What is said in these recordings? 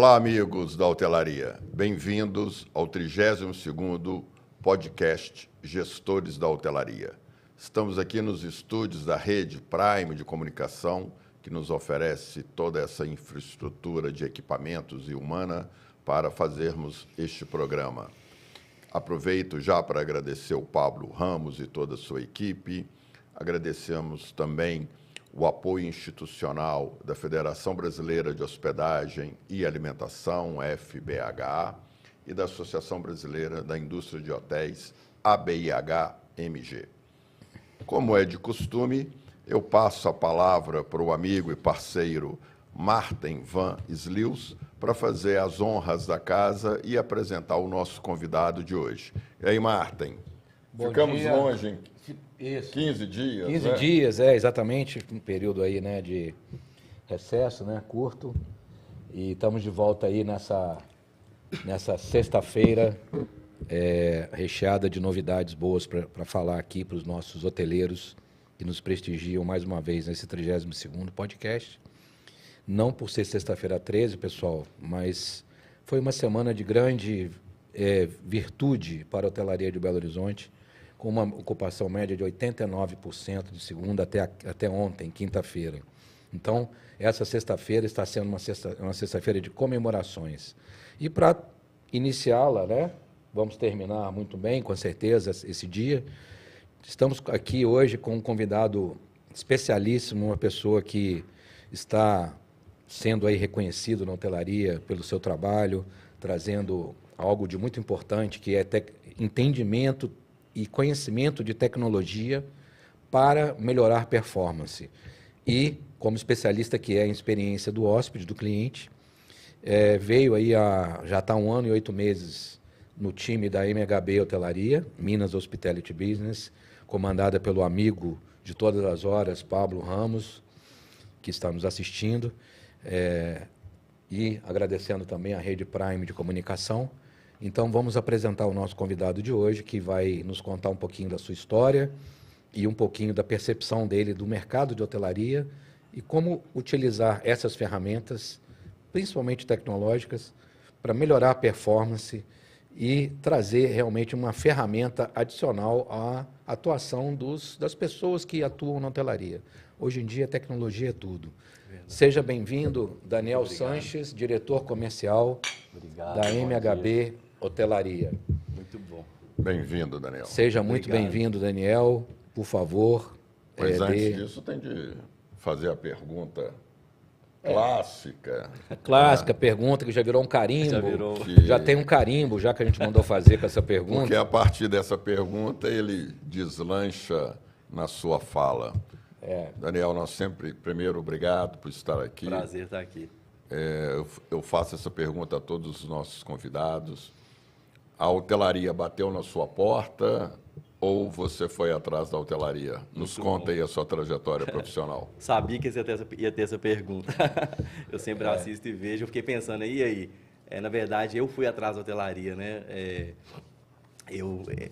Olá, amigos da hotelaria. Bem-vindos ao 32º podcast Gestores da Hotelaria. Estamos aqui nos estúdios da Rede Prime de Comunicação, que nos oferece toda essa infraestrutura de equipamentos e humana para fazermos este programa. Aproveito já para agradecer o Pablo Ramos e toda a sua equipe. Agradecemos também o apoio institucional da Federação Brasileira de Hospedagem e Alimentação, FBH, e da Associação Brasileira da Indústria de Hotéis, ABIH-MG. Como é de costume, eu passo a palavra para o amigo e parceiro Martin Van Slius para fazer as honras da casa e apresentar o nosso convidado de hoje. E aí, Martin? Bom Ficamos dia. longe em Isso. 15 dias, 15 né? dias, exatamente, um período aí, né, de recesso, né, curto. E estamos de volta aí nessa sexta-feira, recheada de novidades boas para falar aqui para os nossos hoteleiros que nos prestigiam mais uma vez nesse 32º podcast. Não por ser sexta-feira 13, pessoal, mas foi uma semana de grande virtude para a hotelaria de Belo Horizonte, com uma ocupação média de 89% de segunda até ontem, quinta-feira. Então, essa sexta-feira está sendo uma sexta-feira de comemorações. E para iniciá-la, né, vamos terminar muito bem, com certeza, esse dia. Estamos aqui hoje com um convidado especialíssimo, uma pessoa que está sendo aí reconhecido na hotelaria pelo seu trabalho, trazendo algo de muito importante, que é entendimento e conhecimento de tecnologia para melhorar performance. E, como especialista que é em experiência do hóspede, do cliente, veio aí já está 1 ano e 8 meses no time da MHB Hotelaria, Minas Hospitality Business, comandada pelo amigo de todas as horas, Pablo Ramos, que está nos assistindo, e agradecendo também a Rede Prime de Comunicação. Então, vamos apresentar o nosso convidado de hoje, que vai nos contar um pouquinho da sua história e um pouquinho da percepção dele do mercado de hotelaria e como utilizar essas ferramentas, principalmente tecnológicas, para melhorar a performance e trazer realmente uma ferramenta adicional à atuação das pessoas que atuam na hotelaria. Hoje em dia, a tecnologia é tudo. Verdade. Seja bem-vindo, Daniel Sanches, diretor comercial da MHB Hotelaria. Muito bom. Bem-vindo, Daniel. Seja muito bem-vindo, Daniel. Por favor. Mas antes disso, tem de fazer a pergunta clássica. Clássica, pergunta que já virou um carimbo. Já tem um carimbo, já que a gente mandou fazer com essa pergunta. Porque a partir dessa pergunta, ele deslancha na sua fala. Daniel, nós sempre, primeiro, obrigado por estar aqui. Prazer estar aqui. Eu faço essa pergunta a todos os nossos convidados. A hotelaria bateu na sua porta ou você foi atrás da hotelaria? Nos conta aí a sua trajetória profissional. Sabia que ia ter essa pergunta. Eu sempre assisto e vejo. Eu fiquei pensando, e aí? Na verdade, eu fui atrás da hotelaria, né?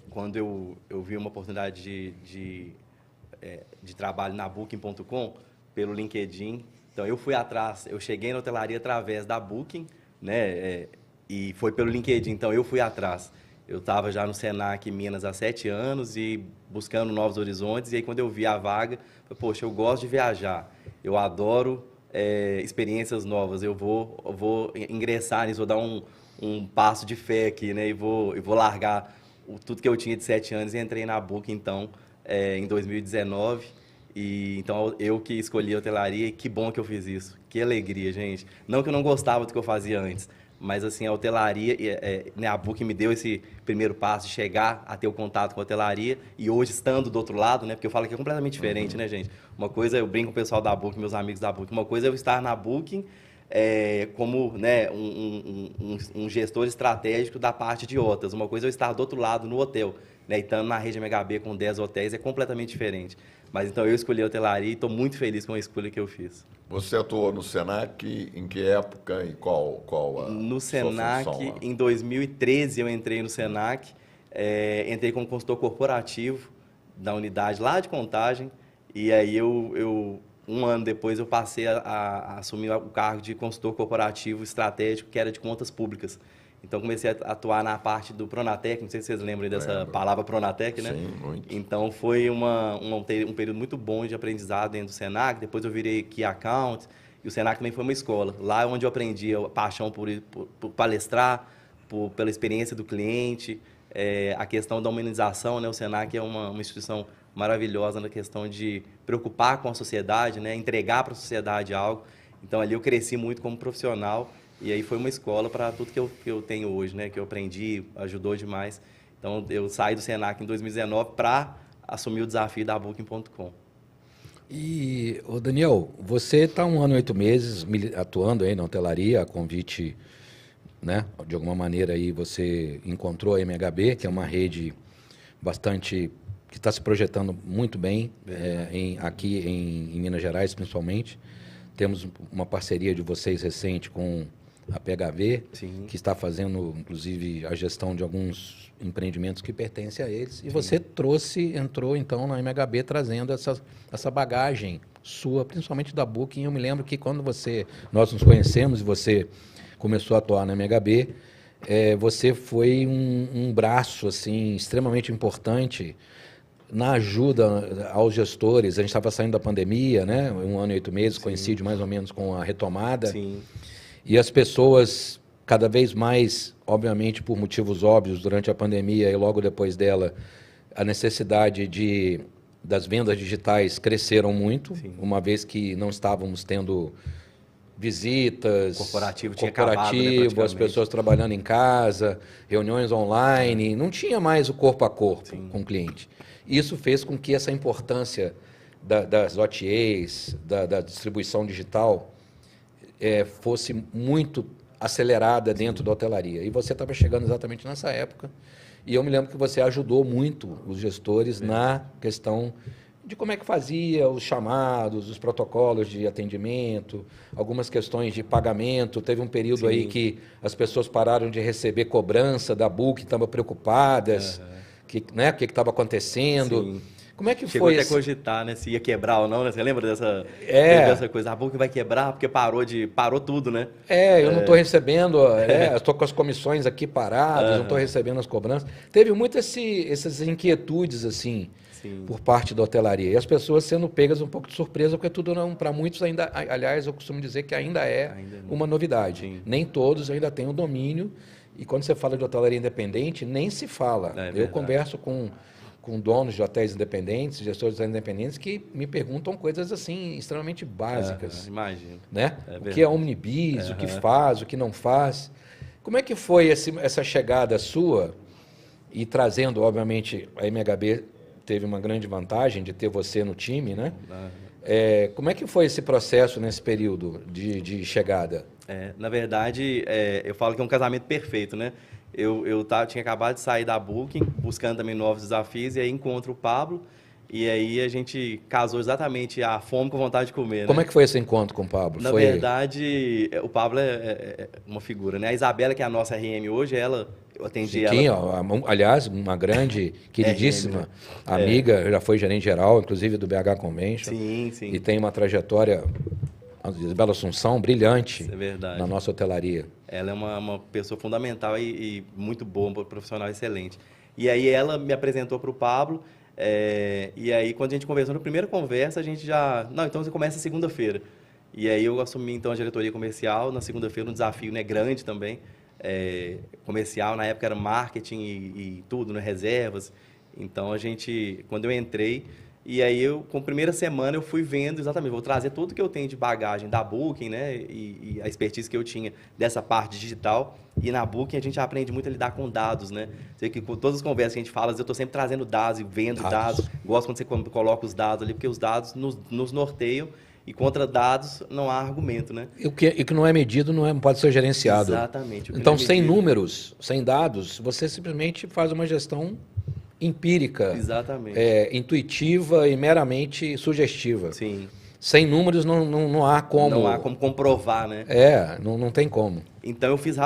Quando eu vi uma oportunidade de trabalho na Booking.com, pelo LinkedIn. Então, eu fui atrás, eu cheguei na hotelaria através da Booking, né? E foi pelo LinkedIn, então eu fui atrás. Eu estava já no Senac Minas há 7 anos e buscando novos horizontes. E aí, quando eu vi a vaga, eu falei, poxa, eu gosto de viajar, eu adoro experiências novas, eu vou ingressar nisso, vou dar um passo de fé aqui, né? E vou largar tudo que eu tinha de 7 anos e entrei na Booking, então, em 2019, e então eu que escolhi a hotelaria, e que bom que eu fiz isso, que alegria, gente. Não que eu não gostava do que eu fazia antes, mas assim, a hotelaria, né, a Booking me deu esse primeiro passo de chegar a ter o contato com a hotelaria, e hoje estando do outro lado, né, porque eu falo que é completamente diferente, né, gente? Uma coisa, eu brinco com o pessoal da Booking, meus amigos da Booking, uma coisa é eu estar na Booking como, né, um gestor estratégico da parte de hotéis. Uma coisa é eu estar do outro lado no hotel, né, e estando na rede MHB com 10 hotéis é completamente diferente. Mas então eu escolhi a hotelaria e estou muito feliz com a escolha que eu fiz. Você atuou no Senac em que época e qual a No sua Senac, função lá? em 2013 eu entrei no Senac, entrei como consultor corporativo da unidade lá de Contagem, e aí eu um ano depois eu passei a assumir o cargo de consultor corporativo estratégico, que era de contas públicas. Então, comecei a atuar na parte do Pronatec, não sei se vocês lembram dessa palavra Pronatec, né? Sim, muito. Então, foi um período muito bom de aprendizado dentro do Senac. Depois eu virei Key Account, e o Senac também foi uma escola. Lá é onde eu aprendi a paixão por palestrar, pela experiência do cliente, a questão da humanização, né? O Senac é uma instituição maravilhosa na questão de preocupar com a sociedade, né? Entregar para a sociedade algo. Então, ali eu cresci muito como profissional. E aí foi uma escola para tudo que eu tenho hoje, né? Que eu aprendi, ajudou demais. Então, eu saí do Senac em 2019 para assumir o desafio da Booking.com. E, ô Daniel, você está 1 ano e 8 meses atuando aí na hotelaria, a convite, né? De alguma maneira aí você encontrou a MHB, que é uma rede bastante, que está se projetando muito bem aqui em Minas Gerais, principalmente. Temos uma parceria de vocês recente com a PHV, Sim. que está fazendo, inclusive, a gestão de alguns empreendimentos que pertencem a eles. E você entrou então na MHB trazendo essa bagagem sua, principalmente da Booking. Eu me lembro que quando nós nos conhecemos e você começou a atuar na MHB, você foi um braço assim, extremamente importante na ajuda aos gestores. A gente estava saindo da pandemia, né? 1 ano e 8 meses, coincide mais ou menos com a retomada. Sim. E as pessoas, cada vez mais, obviamente por motivos óbvios, durante a pandemia e logo depois dela, a necessidade das vendas digitais cresceram muito, uma vez que não estávamos tendo visitas, Corporativo tinha acabado, né, as pessoas trabalhando em casa, reuniões online, não tinha mais o corpo a corpo com o cliente. Isso fez com que essa importância das OTAs, da distribuição digital, fosse muito acelerada dentro da hotelaria. E você estava chegando exatamente nessa época, e eu me lembro que você ajudou muito os gestores na questão de como é que fazia os chamados, os protocolos de atendimento, algumas questões de pagamento. Teve um período aí que as pessoas pararam de receber cobrança da Booking, estavam preocupadas, né, o que estava acontecendo. Sim. Como é que Chegou foi até a cogitar, né, se ia quebrar ou não, né? Você lembra dessa coisa? A Booking vai quebrar porque parou tudo, né? Eu não estou recebendo, estou com as comissões aqui paradas, não estou recebendo as cobranças. Teve muitas essas inquietudes, assim, por parte da hotelaria. E as pessoas sendo pegas um pouco de surpresa, porque tudo não, para muitos ainda, aliás, eu costumo dizer que ainda uma novidade. Sim. Nem todos ainda têm o domínio. E quando você fala de hotelaria independente, nem se fala. Eu converso com donos de hotéis independentes, gestores de hotéis independentes, que me perguntam coisas assim extremamente básicas. Imagino. Né? O que é Omnibis, o que faz, o que não faz. Como é que foi essa chegada sua e trazendo, obviamente, a MHB teve uma grande vantagem de ter você no time, né? Como é que foi esse processo nesse período de chegada? Na verdade, eu falo que é um casamento perfeito, né? Eu tinha acabado de sair da Booking, buscando também novos desafios, e aí encontro o Pablo, e aí a gente casou exatamente a fome com vontade de comer, né? Como é que foi esse encontro com o Pablo? Na verdade, o Pablo é uma figura, né? A Isabela, que é a nossa RM hoje, eu atendi ela... Aliás, uma grande, queridíssima amiga, já foi gerente geral, inclusive do BH Convention. Sim. E tem uma trajetória, a Isabela Assunção, brilhante na nossa hotelaria. Ela é uma pessoa fundamental e muito boa, um profissional excelente. E aí ela me apresentou para o Pablo, e aí quando a gente conversou na primeira conversa, a gente já... Não, então você começa segunda-feira. E aí eu assumi então a diretoria comercial, na segunda-feira um desafio, né, grande também, comercial, na época era marketing e tudo, né, reservas. Então quando eu entrei, e aí com a primeira semana eu fui vendo exatamente, vou trazer tudo que eu tenho de bagagem da Booking, né, e a expertise que eu tinha dessa parte digital, e na Booking a gente aprende muito a lidar com dados, né? Sei que com todas as conversas que a gente fala, eu estou sempre trazendo dados e vendo dados. Gosto quando você coloca os dados ali, porque os dados nos norteiam, e contra dados não há argumento, né? E o que não é medido não pode ser gerenciado. Exatamente. Então, sem números, sem dados, você simplesmente faz uma gestão empírica, intuitiva e meramente sugestiva. Sim. Sem números não há como... Não há como comprovar, né? Não tem como. Então, eu fiz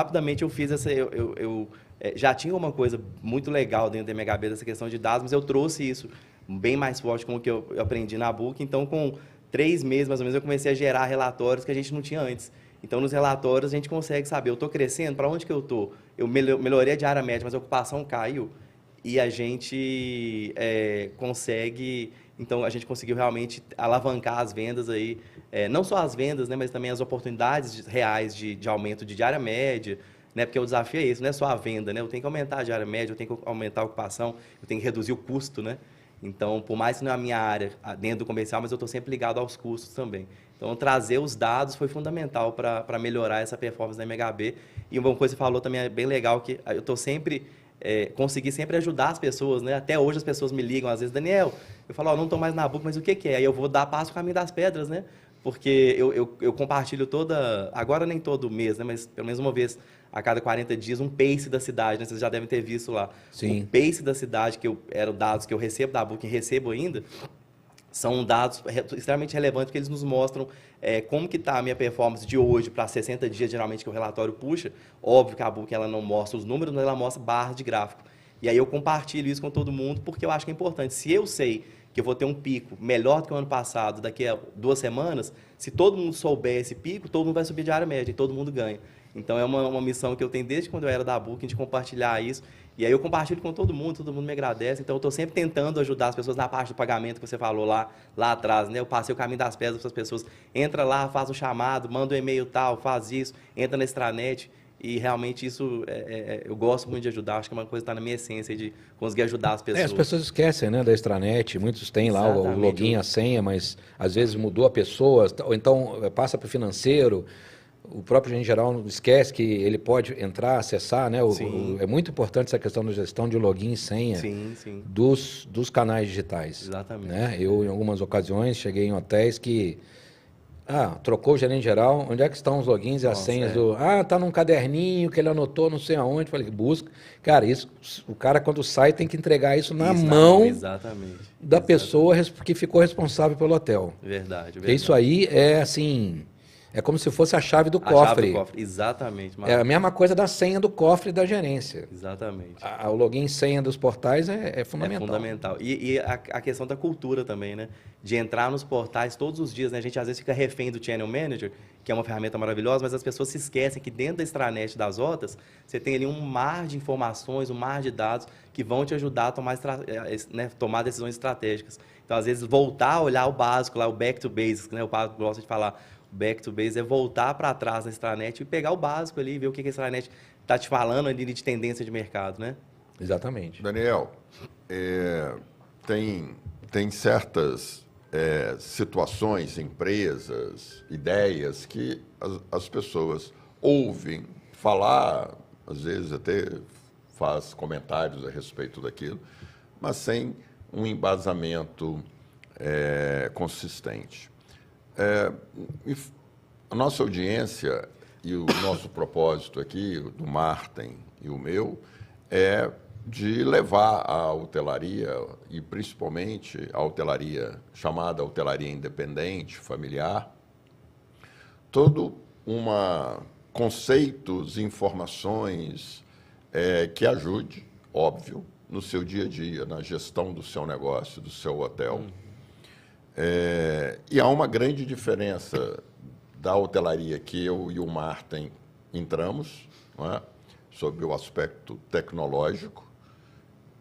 essa... Eu já tinha uma coisa muito legal dentro da MHB, dessa questão de dados, mas eu trouxe isso bem mais forte com o que eu aprendi na Booking. Então, com 3 meses, mais ou menos, eu comecei a gerar relatórios que a gente não tinha antes. Então, nos relatórios, a gente consegue saber, eu estou crescendo, para onde que eu estou? Eu melhorei a diária média, mas a ocupação caiu. E a gente consegue... Então, a gente conseguiu realmente alavancar as vendas aí. Não só as vendas, né, mas também as oportunidades reais de aumento de diária média, né, porque o desafio é esse, não é só a venda, né? Eu tenho que aumentar a diária média, eu tenho que aumentar a ocupação, eu tenho que reduzir o custo, né? Então, por mais que não é a minha área dentro do comercial, mas eu estou sempre ligado aos custos também. Então, trazer os dados foi fundamental para melhorar essa performance da MHB. E uma coisa que você falou também é bem legal, que eu estou sempre... consegui sempre ajudar as pessoas, né? Até hoje as pessoas me ligam, às vezes, Daniel, eu falo, não estou mais na Book, mas o que é? Aí eu vou dar passo o caminho das pedras, né? Porque eu compartilho agora nem todo mês, né? Mas pelo menos uma vez a cada 40 dias, um pace da cidade, né? Vocês já devem ter visto lá. Sim. O pace da cidade, eram dados que eu recebo da Booking, recebo ainda, são dados extremamente relevantes, porque eles nos mostram como que está a minha performance de hoje para 60 dias, geralmente, que o relatório puxa. Óbvio que a Booking ela não mostra os números, mas ela mostra barras de gráfico. E aí eu compartilho isso com todo mundo, porque eu acho que é importante. Se eu sei que eu vou ter um pico melhor do que o ano passado, daqui a 2 semanas, se todo mundo souber esse pico, todo mundo vai subir de área média e todo mundo ganha. Então, é uma missão que eu tenho desde quando eu era da Booking, de compartilhar isso. E aí eu compartilho com todo mundo me agradece. Então, eu estou sempre tentando ajudar as pessoas na parte do pagamento que você falou lá atrás, né? Eu passei o caminho das pedras para as pessoas. Entra lá, faz um chamado, manda um e-mail tal, faz isso, entra na extranet. E realmente isso, eu gosto muito de ajudar. Acho que é uma coisa que está na minha essência, de conseguir ajudar as pessoas. As pessoas esquecem, né, da extranet. Muitos têm lá o login, a senha, mas às vezes mudou a pessoa, ou então passa para o financeiro. O próprio gerente geral esquece que ele pode entrar, acessar, né? É muito importante essa questão da gestão de login e senha dos canais digitais. Exatamente. Né? Eu, em algumas ocasiões, cheguei em hotéis que... trocou o gerente geral, onde é que estão os logins e as senhas tá num caderninho que ele anotou não sei aonde, falei, busca. Cara, isso, o cara quando sai tem que entregar isso na mão da pessoa que ficou responsável pelo hotel. Verdade. Isso aí é assim... É como se fosse a chave do cofre. Chave do cofre, exatamente. É a mesma coisa da senha do cofre da gerência. Exatamente. O login e senha dos portais é fundamental. É fundamental. E a questão da cultura também, né? De entrar nos portais todos os dias, né? A gente às vezes fica refém do Channel Manager, que é uma ferramenta maravilhosa, mas as pessoas se esquecem que dentro da extranet das rotas, você tem ali um mar de informações, um mar de dados que vão te ajudar a tomar decisões estratégicas. Então, às vezes, voltar a olhar o básico, lá, o back to basics, né? O Paulo gosta de falar. Back to base é voltar para trás na extranet e pegar o básico ali, ver o que a extranet está te falando ali de tendência de mercado, né? Exatamente. Daniel, tem certas situações, empresas, ideias que as pessoas ouvem falar, às vezes até faz comentários a respeito daquilo, mas sem um embasamento consistente. A nossa audiência e o nosso propósito aqui, do Martin e o meu, é de levar a hotelaria, e principalmente a hotelaria chamada hotelaria independente, familiar, todo conceitos, informações que ajude, óbvio, no seu dia a dia, na gestão do seu negócio, do seu hotel. E há uma grande diferença da hotelaria que eu e o Martin entramos, não é? Sobre o aspecto tecnológico,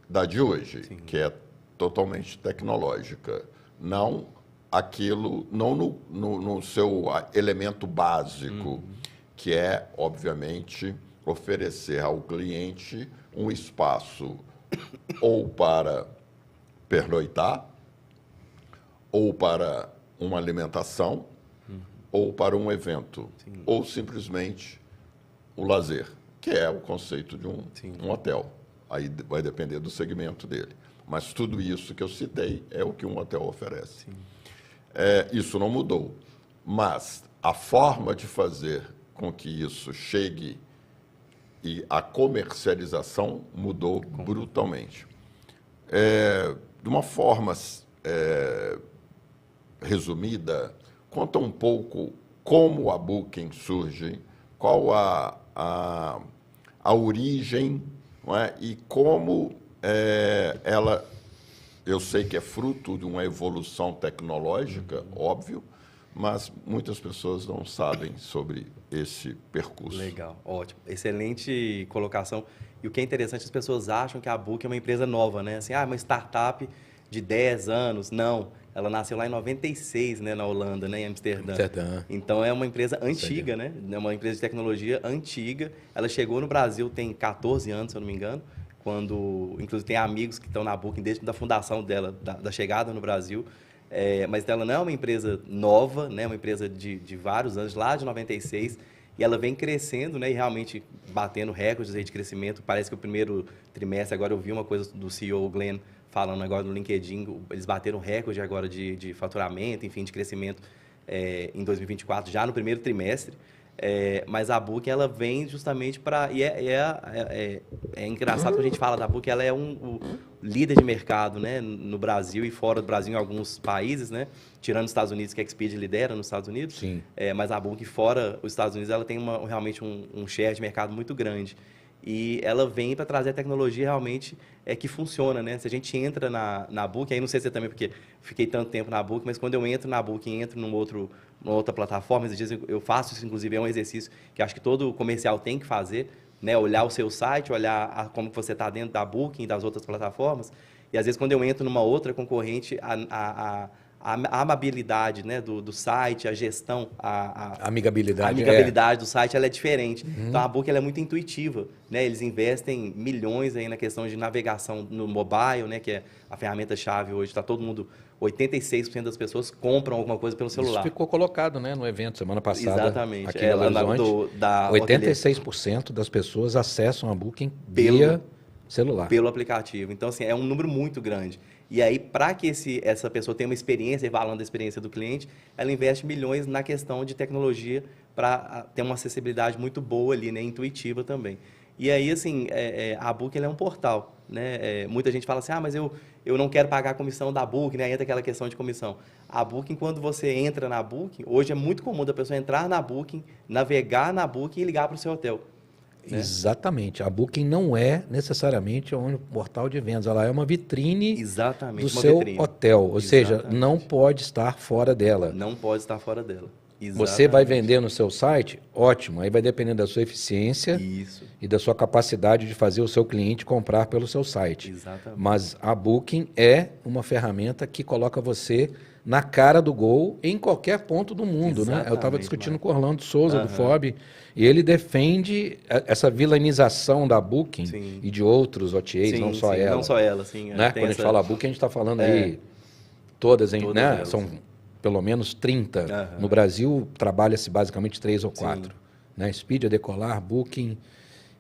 da de hoje, sim, que é totalmente tecnológica. Não no seu elemento básico, que é, obviamente, oferecer ao cliente um espaço ou para pernoitar, ou para uma alimentação, ou para um evento, sim, ou simplesmente o lazer, que é o conceito de um hotel. Aí vai depender do segmento dele. Mas tudo isso que eu citei é o que um hotel oferece. Isso não mudou. Mas a forma de fazer com que isso chegue e a comercialização mudou brutalmente. De uma forma resumida, conta um pouco como a Booking surge, qual a origem, não é? E como ela eu sei que é fruto de uma evolução tecnológica, óbvio, mas muitas pessoas não sabem sobre esse percurso. Legal, ótimo. Excelente colocação. E o que é interessante, as pessoas acham que a Book é uma empresa nova, né? Assim, uma startup de 10 anos. Não, ela nasceu lá em 96, né, na Holanda, né, em Amsterdã. Então, é uma empresa antiga, né? É uma empresa de tecnologia antiga. Ela chegou no Brasil tem 14 anos, se eu não me engano, quando, inclusive, tem amigos que estão na Booking desde a fundação dela, da chegada no Brasil. Mas ela não é uma empresa nova, né? Uma empresa de vários anos, lá de 96, e ela vem crescendo, né? E realmente batendo recordes aí de crescimento. Parece que o primeiro trimestre, agora eu vi uma coisa do CEO Glenn falando agora no LinkedIn, eles bateram recorde agora de faturamento, enfim, de crescimento em 2024, já no primeiro trimestre. Mas a Booking, ela vem justamente para... É engraçado quando a gente fala da Booking, ela é o líder de mercado, né, no Brasil e fora do Brasil, em alguns países, né, tirando os Estados Unidos, que a Expedia lidera nos Estados Unidos. Sim. Mas a Booking, fora os Estados Unidos, ela tem realmente um share de mercado muito grande. E ela vem para trazer a tecnologia realmente que funciona, né? Se a gente entra na Booking, aí não sei se é também porque fiquei tanto tempo na Booking, mas quando eu entro na Booking, entro numa outra plataforma, esses dias eu faço isso, inclusive é um exercício que acho que todo comercial tem que fazer, né? Olhar o seu site, olhar como você está dentro da Booking e das outras plataformas. E às vezes quando eu entro numa outra concorrente, a amabilidade, né, do site, a gestão, a amigabilidade do site, ela é diferente. Então, a Booking ela é muito intuitiva, né? Eles investem milhões aí na questão de navegação no mobile, né, que é a ferramenta-chave hoje. Está todo mundo, 86% das pessoas compram alguma coisa pelo celular. Isso ficou colocado, né, no evento semana passada. Exatamente. Aqui em Belo Horizonte, 86% das pessoas acessam a Booking via celular. Pelo aplicativo. Então, assim, é um número muito grande. E aí, para que essa pessoa tenha uma experiência, falando da experiência do cliente, ela investe milhões na questão de tecnologia para ter uma acessibilidade muito boa ali, né, intuitiva também. E aí, assim, a Booking ela é um portal, né? Muita gente fala assim, mas eu não quero pagar a comissão da Booking, né? Entra aquela questão de comissão. A Booking, quando você entra na Booking, hoje é muito comum da pessoa entrar na Booking, navegar na Booking e ligar para o seu hotel. Né? Exatamente. A Booking não é necessariamente um portal de vendas, ela é uma vitrine do seu hotel, ou seja, não pode estar fora dela. Não pode estar fora dela. Exatamente. Você vai vender no seu site? Ótimo, aí vai depender da sua eficiência e da sua capacidade de fazer o seu cliente comprar pelo seu site. Exatamente. Mas a Booking é uma ferramenta que coloca você na cara do gol em qualquer ponto do mundo. Né? Eu estava discutindo com o Orlando Souza, do FOB, e ele defende essa vilanização da Booking e de outros OTAs, não só ela. Não só ela, sim. Né? Quando a gente fala Booking, a gente está falando aí todas né? Elas. São pelo menos 30. No Brasil, trabalha-se basicamente 3 ou 4. Né? Expedia, Decolar, Booking,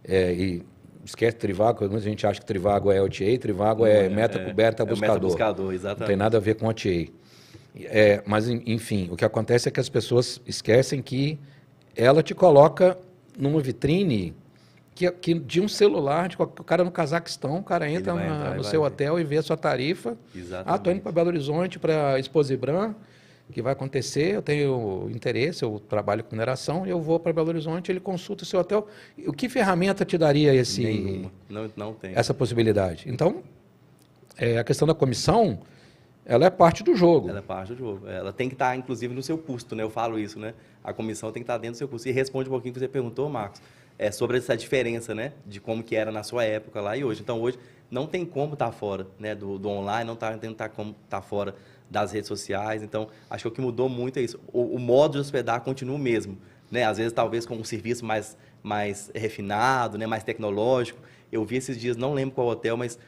e esquece Trivago, a gente acha que Trivago é OTA, Trivago é meta coberta buscador. Meta buscador, exatamente. Não tem nada a ver com OTA. Mas, enfim, o que acontece é que as pessoas esquecem que ela te coloca numa vitrine que de um celular, o cara no Cazaquistão, o cara entra no seu hotel e vê a sua tarifa. Exatamente. Estou indo para Belo Horizonte, para Exposibran, que vai acontecer, eu tenho interesse, eu trabalho com mineração, eu vou para Belo Horizonte, ele consulta o seu hotel. O que ferramenta te daria Nenhuma. Não tem. Essa possibilidade? Então, a questão da comissão, ela é parte do jogo. Ela é parte do jogo. Ela tem que estar, inclusive, no seu custo, né? Eu falo isso, né? A comissão tem que estar dentro do seu custo. E responde um pouquinho o que você perguntou, Marcos, sobre essa diferença, né? De como que era na sua época lá e hoje. Então, hoje, não tem como estar fora, né? Do online, não tem como estar fora das redes sociais. Então, acho que o que mudou muito é isso. O modo de hospedar continua o mesmo, né? Às vezes, talvez com um serviço mais refinado, né? Mais tecnológico. Eu vi esses dias, não lembro qual hotel, mas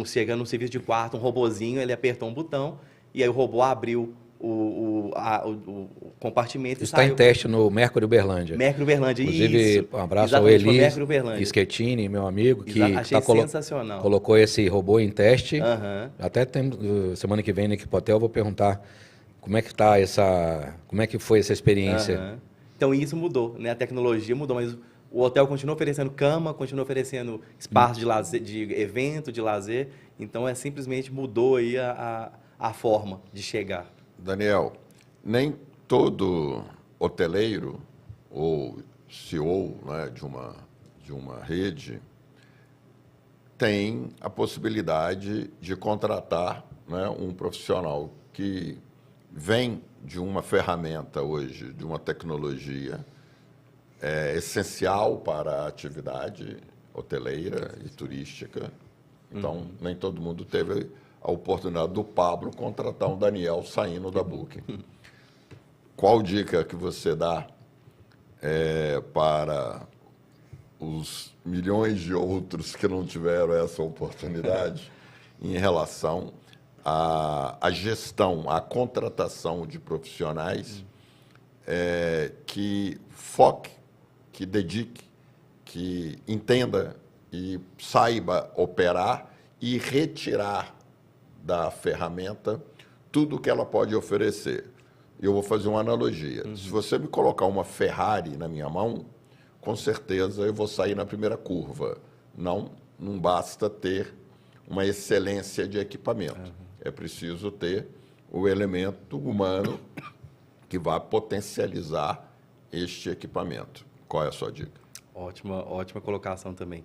chegando no serviço de quarto, um robozinho, ele apertou um botão e aí o robô abriu o compartimento. Isso está em teste no Mercury Uberlândia. Mercury Uberlândia, inclusive, isso. Um abraço ao Eli Schettini, meu amigo, que sensacional. Colocou esse robô em teste. Até semana que vem na Equipe Hotel eu vou perguntar como é que foi essa experiência. Então isso mudou, né? A tecnologia mudou, mas o hotel continua oferecendo cama, continua oferecendo espaço de lazer, de evento, de lazer. Então simplesmente mudou aí a forma de chegar. Daniel, nem todo hoteleiro ou CEO, né, de uma rede tem a possibilidade de contratar, né, um profissional que vem de uma ferramenta hoje, de uma tecnologia essencial para a atividade hoteleira e turística. Então, nem todo mundo teve a oportunidade do Pablo contratar um Daniel saindo da Booking. Qual dica que você dá para os milhões de outros que não tiveram essa oportunidade em relação à gestão, à contratação de profissionais que foque, que dedique, que entenda e saiba operar e retirar da ferramenta tudo que ela pode oferecer? Eu vou fazer uma analogia. Se você me colocar uma Ferrari na minha mão, com certeza eu vou sair na primeira curva. Não basta ter uma excelência de equipamento. É preciso ter o elemento humano que vai potencializar este equipamento. Qual é a sua dica? Ótima colocação também.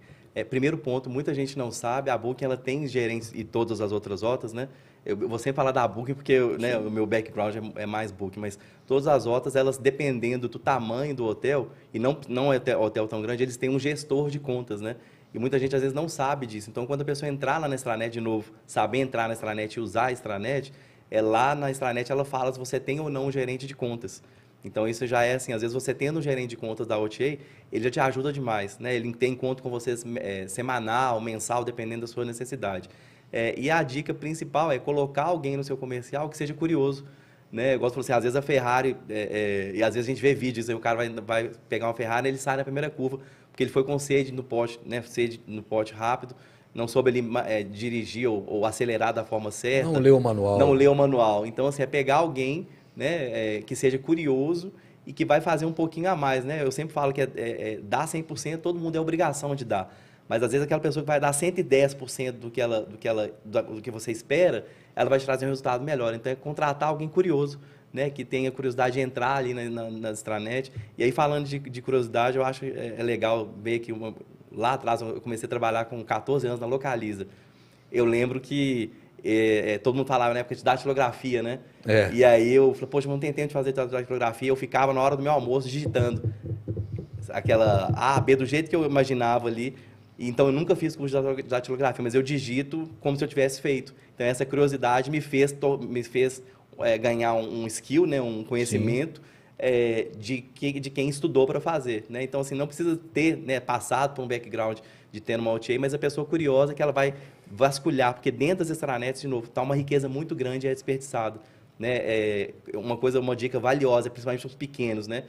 Primeiro ponto, muita gente não sabe, a Booking ela tem gerentes e todas as outras rotas, né? Eu vou sempre falar da Booking porque né, o meu background é mais Booking, mas todas as rotas, elas dependendo do tamanho do hotel, e não é hotel tão grande, eles têm um gestor de contas, né? E muita gente às vezes não sabe disso. Então, quando a pessoa entrar lá na extranet de novo, saber entrar na extranet e usar a extranet, lá na extranet ela fala se você tem ou não um gerente de contas. Então, isso já é assim, às vezes você tendo um gerente de contas da OTA, ele já te ajuda demais, né? Ele tem conta com você semanal, mensal, dependendo da sua necessidade. E a dica principal é colocar alguém no seu comercial que seja curioso, né? Eu gosto de falar assim, às vezes a Ferrari, e às vezes a gente vê vídeos, aí o cara vai pegar uma Ferrari e ele sai na primeira curva, porque ele foi com sede no pote, né? Sede no pote rápido, não soube ele dirigir ou acelerar da forma certa. Não leu o manual. Não leu o manual. Então, assim, é pegar alguém, né, que seja curioso e que vai fazer um pouquinho a mais, né? Eu sempre falo que dar 100%, todo mundo é obrigação de dar. Mas, às vezes, aquela pessoa que vai dar 110% do que você espera, ela vai te trazer um resultado melhor. Então, é contratar alguém curioso, né, que tenha curiosidade de entrar ali na extranet. E aí, falando de curiosidade, eu acho legal ver que lá atrás, eu comecei a trabalhar com 14 anos na Localiza. Eu lembro que todo mundo falava na época de datilografia, né? E aí eu falei, poxa, eu não tenho tempo de fazer datilografia. Eu ficava na hora do meu almoço digitando aquela A, B, do jeito que eu imaginava ali. Então, eu nunca fiz curso de datilografia, mas eu digito como se eu tivesse feito. Então, essa curiosidade me fez ganhar um skill, né? Um conhecimento de quem estudou para fazer, né? Então, assim, não precisa ter, né, passado por um background de ter uma OTA, mas a pessoa curiosa que ela vai vasculhar, porque dentro das extranets, de novo, está uma riqueza muito grande e é desperdiçada, né? Uma dica valiosa, principalmente para os pequenos, né?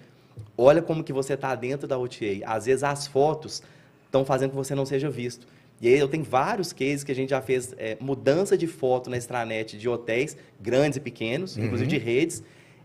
Olha como que você está dentro da OTA. Às vezes as fotos estão fazendo que você não seja visto. E aí eu tenho vários cases que a gente já fez mudança de foto na extranet de hotéis grandes e pequenos, inclusive de redes,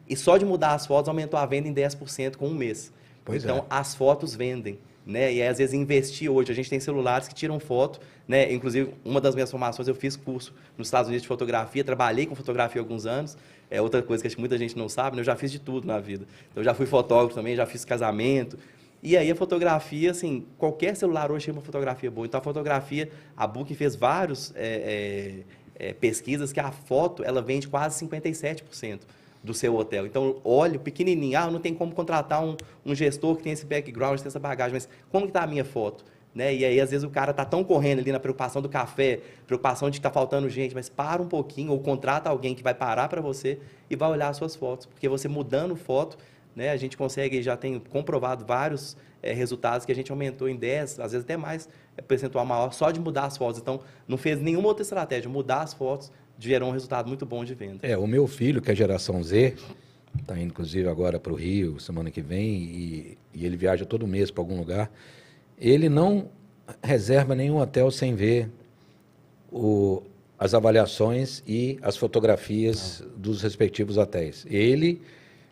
e só de mudar as fotos aumentou a venda em 10% com um mês. Então, as fotos vendem. Né? E aí, às vezes, investir hoje. A gente tem celulares que tiram foto, né? Inclusive, uma das minhas formações, eu fiz curso nos Estados Unidos de fotografia, trabalhei com fotografia há alguns anos. É outra coisa que acho que muita gente não sabe, né? Eu já fiz de tudo na vida. Então, eu já fui fotógrafo também, já fiz casamento. E aí, a fotografia, assim, qualquer celular hoje tem uma fotografia boa. Então, a fotografia, a Booking fez vários pesquisas que a foto, ela vende quase 57% do seu hotel. Então, olha, pequenininho, não tem como contratar um gestor que tem esse background, tem essa bagagem, mas como que está a minha foto? Né? E aí, às vezes, o cara está tão correndo ali na preocupação do café, preocupação de que está faltando gente, mas para um pouquinho, ou contrata alguém que vai parar para você e vai olhar as suas fotos, porque você mudando foto, né, a gente consegue, já tem comprovado vários resultados que a gente aumentou em 10, às vezes até mais, percentual maior, só de mudar as fotos. Então, não fez nenhuma outra estratégia, mudar as fotos gerou um resultado muito bom de venda. O meu filho, que é geração Z, está indo inclusive agora para o Rio, semana que vem, e ele viaja todo mês para algum lugar. Ele não reserva nenhum hotel sem ver as avaliações e as fotografias dos respectivos hotéis. Ele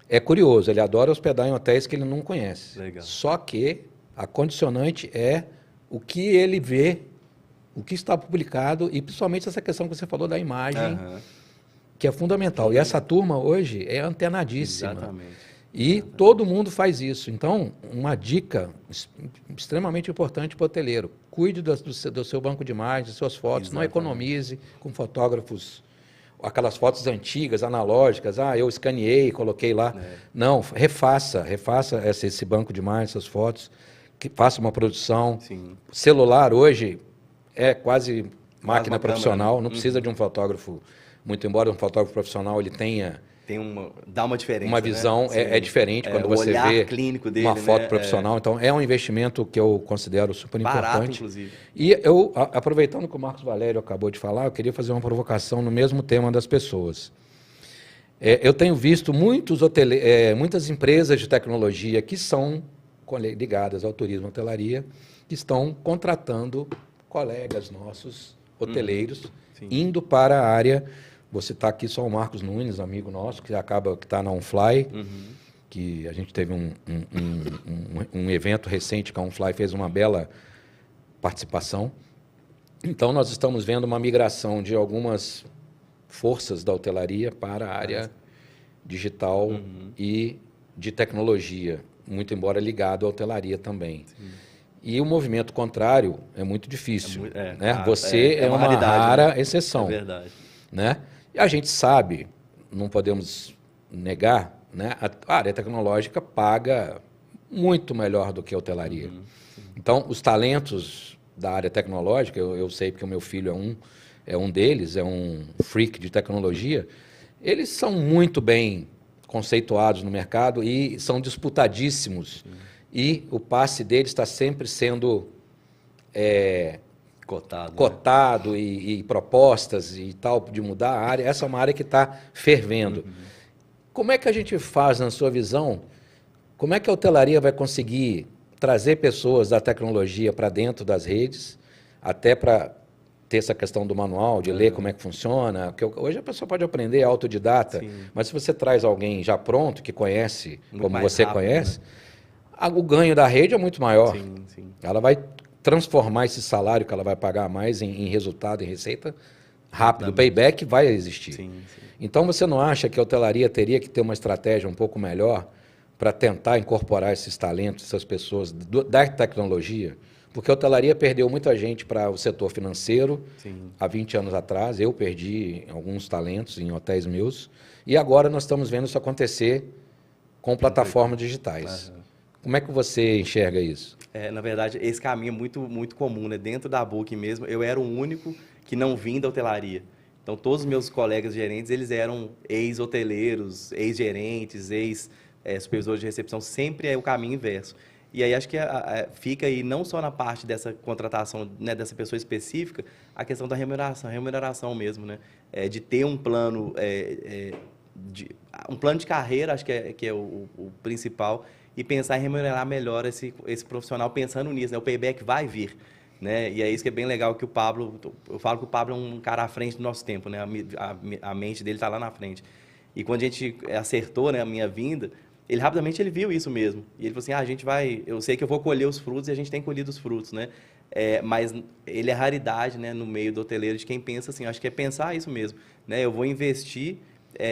é curioso, ele adora hospedar em hotéis que ele não conhece. Legal. Só que a condicionante é o que ele vê, o que está publicado, e principalmente essa questão que você falou da imagem, que é fundamental. E essa turma hoje é antenadíssima. Exatamente. E todo mundo faz isso. Então, uma dica extremamente importante para o hoteleiro: cuide do seu banco de imagens, das suas fotos, não economize com fotógrafos, aquelas fotos antigas, analógicas, eu escaneei, coloquei lá. Não, refaça esse banco de imagens, essas fotos, que faça uma produção. Sim. Celular hoje é quase máquina uma profissional, câmera, não precisa de um fotógrafo, muito embora um fotógrafo profissional ele tenha... Dá uma diferença, uma visão, né? é diferente quando você olhar vê clínico dele, uma foto né? profissional. Então, é um investimento que eu considero super Barato, importante. inclusive. E eu, aproveitando que o Marcos Valério acabou de falar, eu queria fazer uma provocação no mesmo tema das pessoas. Eu tenho visto muitas empresas de tecnologia que são ligadas ao turismo e hotelaria, que estão contratando colegas nossos, hoteleiros, indo para a área... Vou citar aqui só o Marcos Nunes, amigo nosso, que está na OnFly, que a gente teve um evento recente que a OnFly fez uma bela participação. Então, nós estamos vendo uma migração de algumas forças da hotelaria para a área digital e de tecnologia, muito embora ligado à hotelaria também. Sim. E o movimento contrário é muito difícil. Né? Você é uma rara exceção. É verdade. Né? E a gente sabe, não podemos negar, né? A área tecnológica paga muito melhor do que a hotelaria. Então, os talentos da área tecnológica, eu sei porque o meu filho é um deles, é um freak de tecnologia, eles são muito bem conceituados no mercado e são disputadíssimos. E o passe deles está sempre sendo... cotado, né? e propostas e tal, de mudar a área. Essa é uma área que está fervendo. Como é que a gente faz, na sua visão, como é que a hotelaria vai conseguir trazer pessoas da tecnologia para dentro das redes, até para ter essa questão do manual, de ler como é que funciona? Porque hoje a pessoa pode aprender autodidata, mas se você traz alguém já pronto, que conhece, muito como você rápido, conhece, né? O ganho da rede é muito maior. Ela vai transformar esse salário que ela vai pagar mais em resultado, em receita, rápido. O payback vai existir. Então, você não acha que a hotelaria teria que ter uma estratégia um pouco melhor para tentar incorporar esses talentos, essas pessoas da tecnologia? Porque a hotelaria perdeu muita gente para o setor financeiro há 20 anos atrás. Eu perdi alguns talentos em hotéis meus. E agora nós estamos vendo isso acontecer com plataformas digitais. Como é que você enxerga isso? Na verdade, esse caminho é muito, muito comum, né? Dentro da Booking mesmo, eu era o único que não vim da hotelaria. Então, todos os meus colegas gerentes, eles eram ex-hoteleiros, ex-gerentes, ex-supervisores de recepção. Sempre é o caminho inverso. E aí, acho que fica aí, não só na parte dessa contratação, né, dessa pessoa específica, a questão da remuneração mesmo, né? De ter um plano, um plano de carreira, acho que é o principal, e pensar em remunerar melhor esse profissional pensando nisso, né? O payback vai vir, né? E é isso que é bem legal, que o Pablo... Eu falo que o Pablo é um cara à frente do nosso tempo, né? A mente dele está lá na frente. E quando a gente acertou, né, a minha vinda, ele rapidamente viu isso mesmo. E ele falou assim, a gente vai... Eu sei que eu vou colher os frutos, e a gente tem colhido os frutos, né? Mas ele é raridade, né, no meio do hoteleiro, de quem pensa assim. Acho que é pensar isso mesmo, né? Eu vou investir...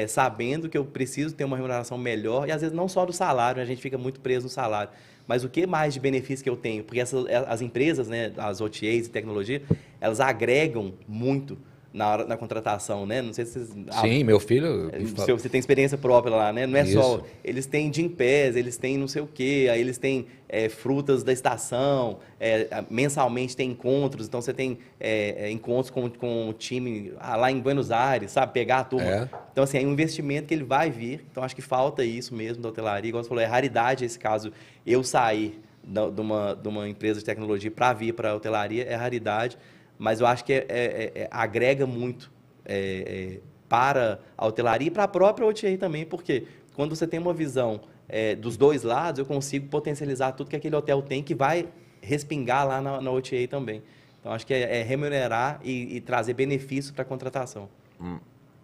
sabendo que eu preciso ter uma remuneração melhor, e às vezes não só do salário, a gente fica muito preso no salário, mas o que mais de benefício que eu tenho? Porque as empresas, né, as OTAs e tecnologia, elas agregam muito na contratação, né? Não sei se vocês... Sim, meu filho... Você tem experiência própria lá, né? Não é isso. Só... Eles têm Gympass, eles têm não sei o quê, aí eles têm frutas da estação, mensalmente tem encontros, então você tem encontros com o time lá em Buenos Aires, sabe? Pegar a turma. Então, assim, é um investimento que ele vai vir, então acho que falta isso mesmo da hotelaria. Igual você falou, é raridade esse caso, eu sair de uma empresa de tecnologia para vir para a hotelaria, é raridade. Mas eu acho que agrega muito para a hotelaria e para a própria OTA também, porque quando você tem uma visão dos dois lados, eu consigo potencializar tudo que aquele hotel tem, que vai respingar lá na OTA também. Então, acho que é remunerar e trazer benefícios para a contratação.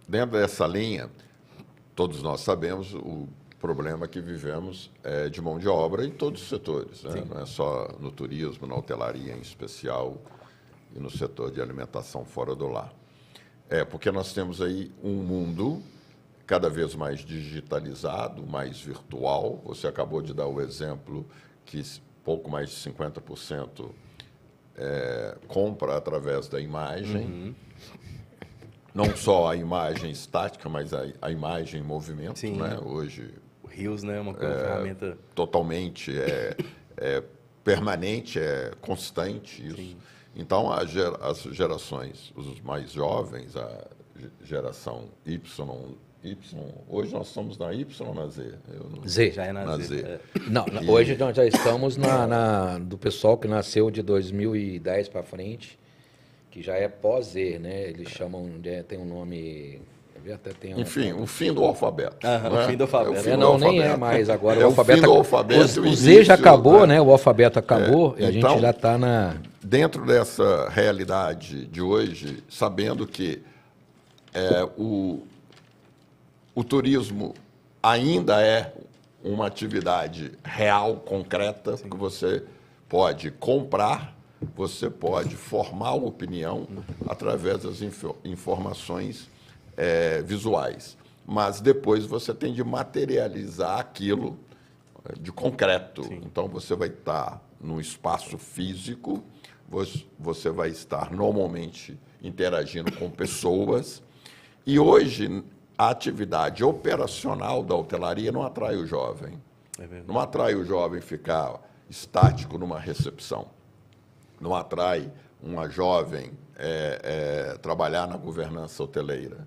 Dentro dessa linha, todos nós sabemos o problema que vivemos de mão de obra em todos os setores, né? Não é só no turismo, na hotelaria em especial, e no setor de alimentação fora do lar. Porque nós temos aí um mundo cada vez mais digitalizado, mais virtual. Você acabou de dar o exemplo que pouco mais de 50% compra através da imagem. Não só a imagem estática, mas a imagem em movimento, Sim. né? Hoje O Rios, né? Uma ferramenta... totalmente permanente, constante isso. Sim. Então, as gerações, os mais jovens, a geração Y, hoje nós estamos na Y ou na Z? Z. Já é na Z. Não, hoje nós já estamos do pessoal que nasceu de 2010 para frente, que já é pós-Z, né? Eles chamam, tem um nome... Até tem Enfim, o fim do alfabeto. Né? O fim do alfabeto. Nem é mais agora. É o alfabeto, fim do alfabeto. O Z já acabou, né? O alfabeto acabou e a então, gente já está na... Dentro dessa realidade de hoje, sabendo que o turismo ainda é uma atividade real, concreta, que você pode comprar, você pode formar opinião através das informações visuais. Mas depois você tem de materializar aquilo de concreto. Sim. Então você vai estar num espaço físico, você vai estar normalmente interagindo com pessoas. E hoje a atividade operacional da hotelaria não atrai o jovem. Não atrai o jovem ficar estático numa recepção. Não atrai uma jovem trabalhar na governança hoteleira.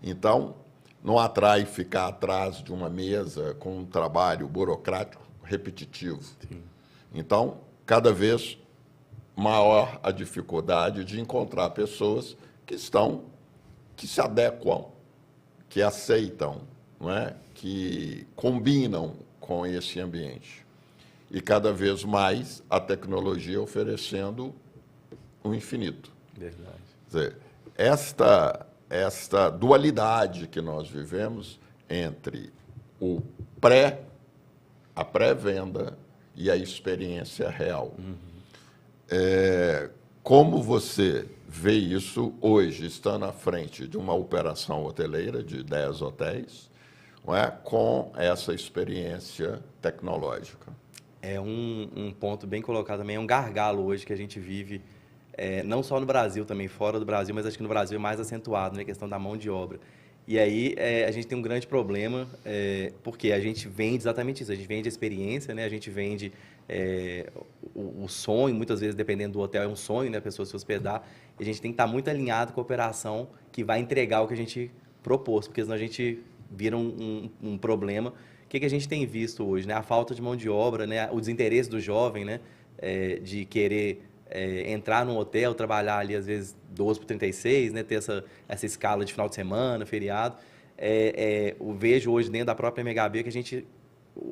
Então, não atrai ficar atrás de uma mesa com um trabalho burocrático repetitivo. Sim. Então, cada vez maior a dificuldade de encontrar pessoas que se adequam, que aceitam, não é? Que combinam com esse ambiente. E cada vez mais a tecnologia oferecendo o infinito. Verdade. Quer dizer, esta dualidade que nós vivemos entre a pré-venda e a experiência real. Como você vê isso hoje, estando à frente de uma operação hoteleira de 10 hotéis, não é? Com essa experiência tecnológica? É um ponto bem colocado também, é um gargalo hoje que a gente vive, não só no Brasil, também fora do Brasil, mas acho que no Brasil é mais acentuado, né, a questão da mão de obra. E aí a gente tem um grande problema, porque a gente vende exatamente isso, a gente vende a experiência, né, a gente vende o sonho, muitas vezes, dependendo do hotel, é um sonho, né, a pessoa se hospedar, e a gente tem que estar muito alinhado com a operação que vai entregar o que a gente propôs, porque senão a gente vira um problema. O que a gente tem visto hoje, né? A falta de mão de obra, né? O desinteresse do jovem, né? De querer entrar num hotel, trabalhar ali, às vezes, 12 por 36, né? Ter essa escala de final de semana, feriado. Eu vejo hoje dentro da própria MHB que a gente...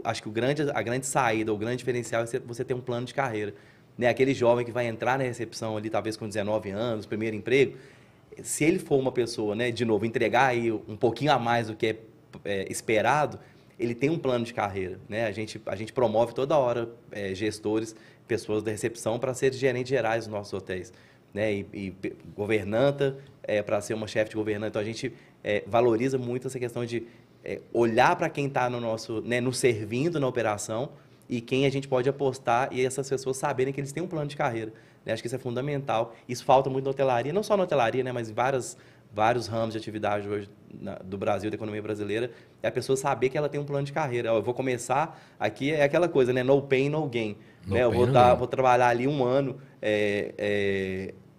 Acho que a grande saída, o grande diferencial é você ter um plano de carreira. Né? Aquele jovem que vai entrar na recepção ali, talvez com 19 anos, primeiro emprego, se ele for uma pessoa, né? De novo, entregar aí um pouquinho a mais do que é esperado, ele tem um plano de carreira, né? A gente promove toda hora gestores, pessoas da recepção para serem gerentes gerais dos nossos hotéis, né? E governanta para ser uma chefe de governanta. Então, a gente valoriza muito essa questão de olhar para quem está nos servindo na operação e quem a gente pode apostar e essas pessoas saberem que eles têm um plano de carreira. Né? Acho que isso é fundamental. Isso falta muito na hotelaria, não só na hotelaria, né? Mas em vários ramos de atividade hoje do Brasil, da economia brasileira, é a pessoa saber que ela tem um plano de carreira. Eu vou começar aqui, é aquela coisa, né? No pain, no gain. Né? Eu vou trabalhar ali um ano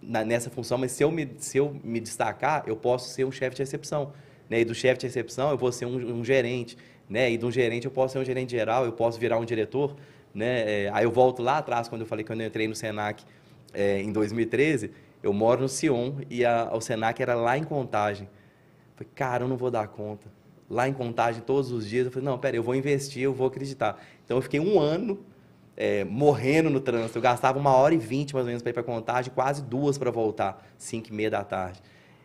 nessa função, mas se eu me destacar, eu posso ser um chefe de recepção. Né? E do chefe de recepção, eu vou ser um gerente. Né? E de um gerente, eu posso ser um gerente geral, eu posso virar um diretor. Né? Aí eu volto lá atrás, quando eu falei que eu entrei no Senac em 2013, eu moro no Sion e o Senac era lá em Contagem. Falei, cara, eu não vou dar conta. Lá em Contagem, todos os dias, eu falei, não, pera, eu vou investir, eu vou acreditar. Então, eu fiquei um ano morrendo no trânsito. Eu gastava 1h20, mais ou menos, para ir para Contagem, quase 2 para voltar, 5h30 da tarde.